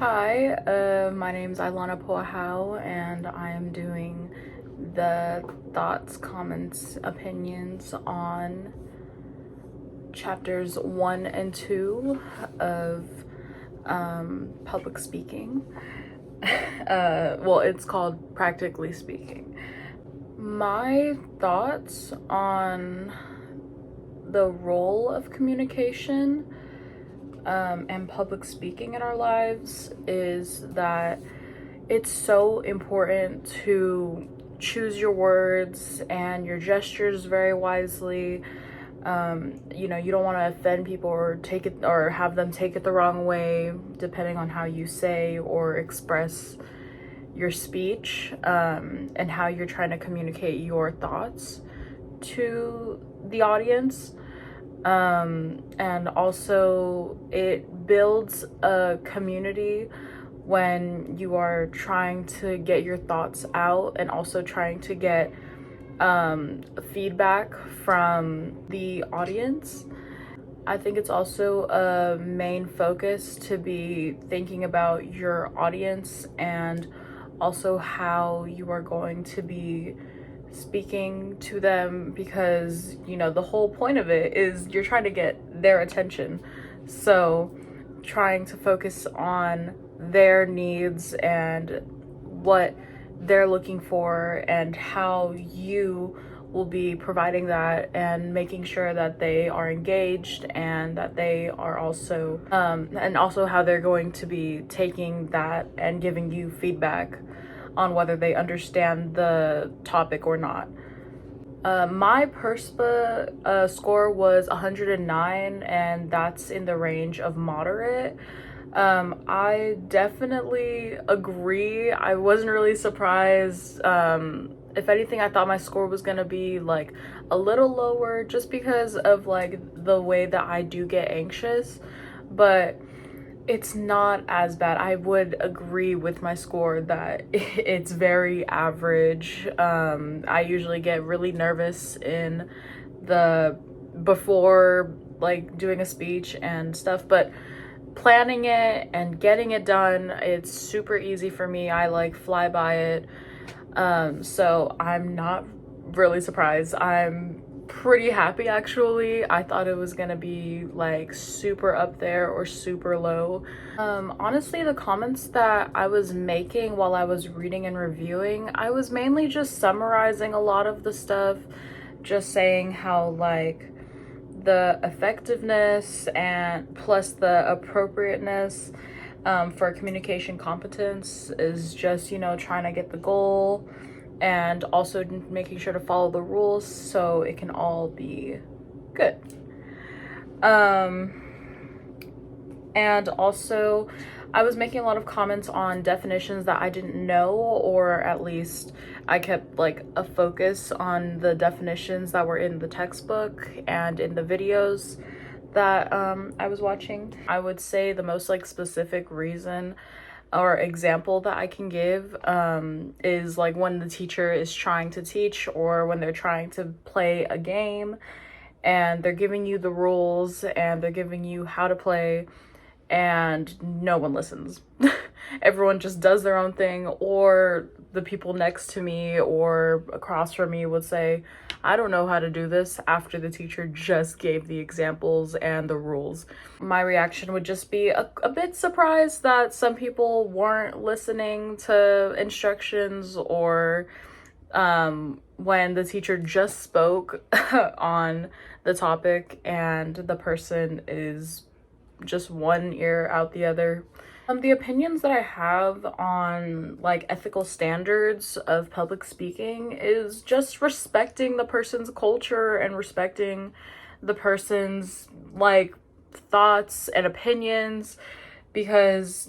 Hi, my name is Ilana Poahau, and I am doing the thoughts, comments, opinions on chapters 1 and 2 of public speaking. Well, it's called Practically Speaking. My thoughts on the role of communication and public speaking in our lives is that it's so important to choose your words and your gestures very wisely. You don't want to offend people or take it or have them take it the wrong way, depending on how you say or express your speech, and how you're trying to communicate your thoughts to the audience. And also it builds a community when you are trying to get your thoughts out and also trying to get feedback from the audience. I think it's also a main focus to be thinking about your audience and also how you are going to be speaking to them, because the whole point of it is you're trying to get their attention, so trying to focus on their needs and what they're looking for and how you will be providing that and making sure that they are engaged and that they are also and also how they're going to be taking that and giving you feedback on whether they understand the topic or not. My PERSPA score was 109, and that's in the range of moderate. I definitely agree. I wasn't really surprised. If anything, I thought my score was gonna be like a little lower just because of like the way that I do get anxious, but it's not as bad. I would agree with my score that it's very average. I usually get really nervous in the before like doing a speech and stuff, but planning it and getting it done, it's super easy for me. I like fly by it. So I'm not really surprised. I'm pretty happy actually. I thought it was gonna be like super up there or super low. Honestly, the comments that I was making while I was reading and reviewing, I was mainly just summarizing a lot of the stuff, just saying how like the effectiveness and plus the appropriateness for communication competence is just trying to get the goal and also making sure to follow the rules so it can all be good. And also I was making a lot of comments on definitions that I didn't know, or at least I kept like a focus on the definitions that were in the textbook and in the videos that I was watching. I would say the most like specific reason or example that I can give is like when the teacher is trying to teach or when they're trying to play a game and they're giving you the rules and they're giving you how to play and no one listens. Everyone just does their own thing, or the people next to me or across from me would say, I don't know how to do this, after the teacher just gave the examples and the rules. My reaction would just be a bit surprised that some people weren't listening to instructions, or when the teacher just spoke on the topic and the person is just one ear out the other. The opinions that I have on like ethical standards of public speaking is just respecting the person's culture and respecting the person's like thoughts and opinions, because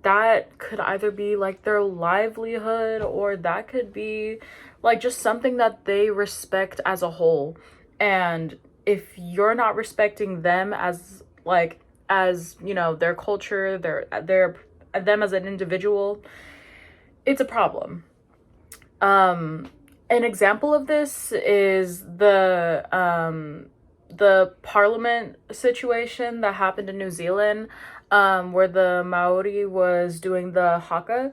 that could either be like their livelihood or that could be like just something that they respect as a whole. And if you're not respecting them as their culture, them as an individual, it's a problem. An example of this is the parliament situation that happened in New Zealand. where the Maori was doing the haka.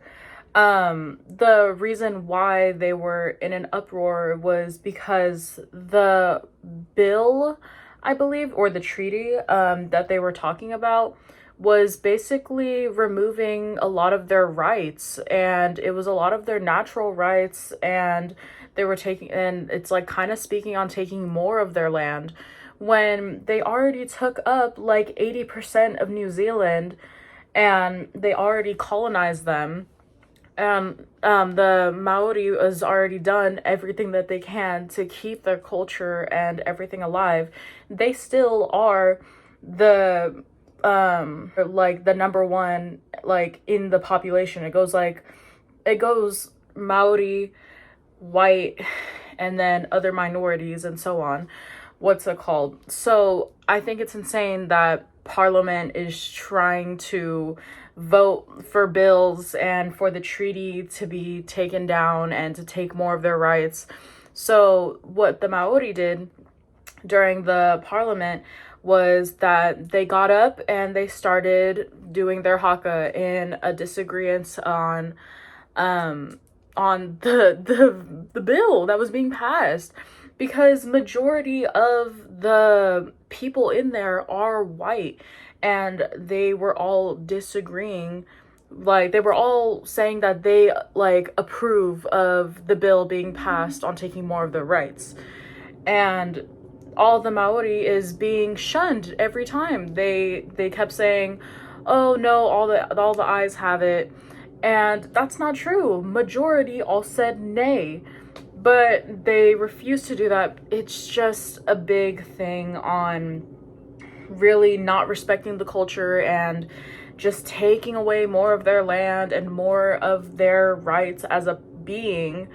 The reason why they were in an uproar was because the bill, I believe, or the treaty that they were talking about was basically removing a lot of their rights, and it was a lot of their natural rights, and they were taking, and it's like kind of speaking on taking more of their land when they already took up like 80% of New Zealand and they already colonized them. The Maori has already done everything that they can to keep their culture and everything alive. They still are the like the number one like in the population. It goes Maori, white, and then other minorities and so on. What's it called? So I think it's insane that Parliament is trying to vote for bills and for the treaty to be taken down and to take more of their rights. So what the Maori did during the Parliament was that they got up and they started doing their haka in a disagreement on the bill that was being passed, because majority of the people in there are white, and they were all disagreeing. Like, they were all saying that they like approve of the bill being passed on taking more of their rights, and all the Maori is being shunned every time. They kept saying, oh no, all the eyes have it, and that's not true. Majority all said nay, but they refuse to do that. It's just a big thing on really not respecting the culture and just taking away more of their land and more of their rights as a being.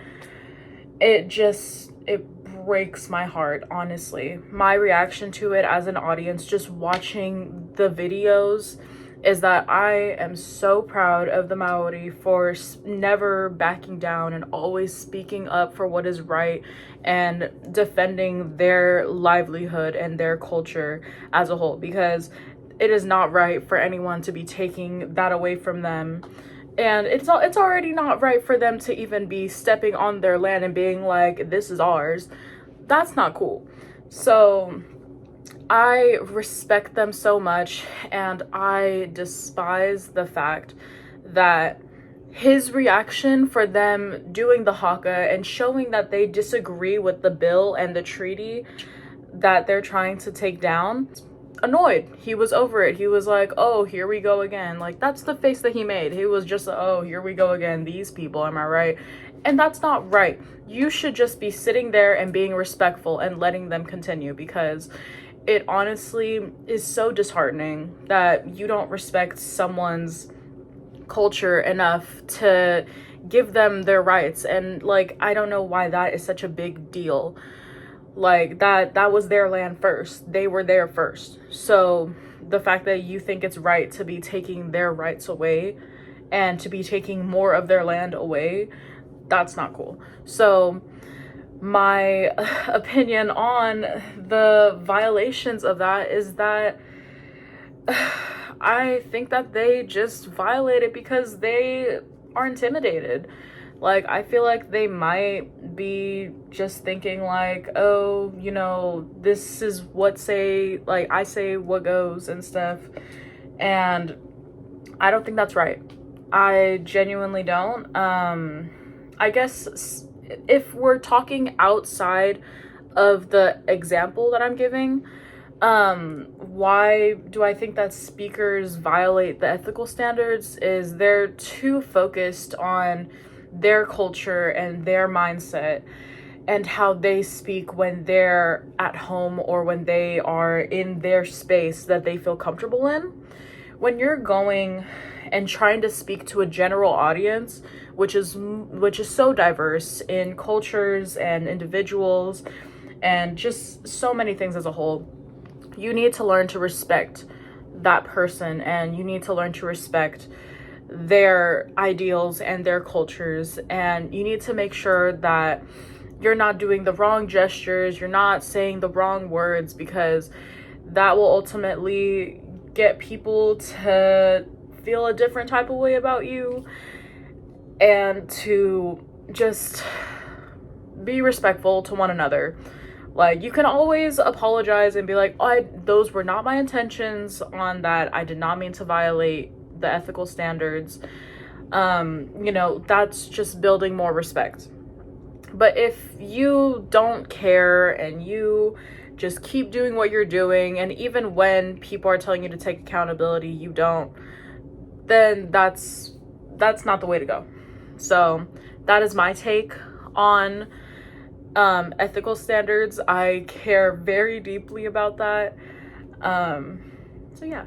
It breaks my heart, honestly. My reaction to it as an audience, just watching the videos, is that I am so proud of the Maori for never backing down and always speaking up for what is right and defending their livelihood and their culture as a whole, because it is not right for anyone to be taking that away from them. And it's already not right for them to even be stepping on their land and being like, this is ours. That's not cool. So I respect them so much, and I despise the fact that his reaction for them doing the haka and showing that they disagree with the bill and the treaty that they're trying to take down, annoyed. He was over it. He was like, oh, here we go again. Like, that's the face that he made. He was just, oh, here we go again. These people, am I right? And that's not right. You should just be sitting there and being respectful and letting them continue, because it honestly is so disheartening that you don't respect someone's culture enough to give them their rights. And like, I don't know why that is such a big deal. Like, that was their land first. They were there first. So the fact that you think it's right to be taking their rights away and to be taking more of their land away, that's not cool. So my opinion on the violations of that is that I think that they just violate it because they are intimidated. Like, I feel like they might be just thinking like, oh, you know, this is what I say what goes and stuff. And I don't think that's right. I genuinely don't. I guess if we're talking outside of the example that I'm giving, why do I think that speakers violate the ethical standards is they're too focused on their culture and their mindset and how they speak when they're at home or when they are in their space that they feel comfortable in. When you're going and trying to speak to a general audience, which is so diverse in cultures and individuals and just so many things as a whole, you need to learn to respect that person, and you need to learn to respect their ideals and their cultures, and you need to make sure that you're not doing the wrong gestures, you're not saying the wrong words, because that will ultimately get people to feel a different type of way about you, and to just be respectful to one another. Like, you can always apologize and be like, oh, those were not my intentions on that. I did not mean to violate the ethical standards. You know, that's just building more respect. But if you don't care and you just keep doing what you're doing, and even when people are telling you to take accountability, you don't, then that's not the way to go. So that is my take on ethical standards. I care very deeply about that. So yeah.